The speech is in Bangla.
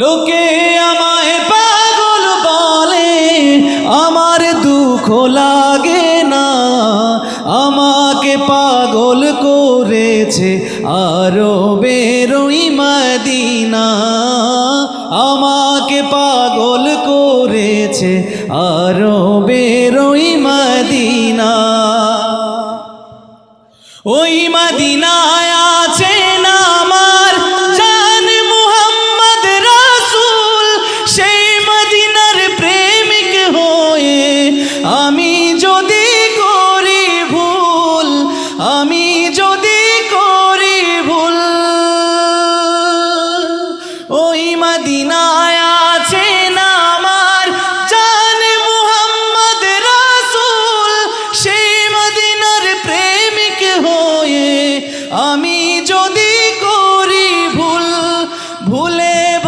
লোকে আমায় পাগল বলে, আমার দুঃখ লাগে না। আমাকে পাগল করেছে আরবের ওই মদিনা। আমাকে পাগল করেছে আরবের ওই মদিনা। ওই মদিনায় আছেন আমার জান মুহাম্মদ রাসূল। সেই মদিনার প্রেমিক হয়ে আমি যদি করি ভুল, আমি যদি করি ভুল, ওই মদিনায়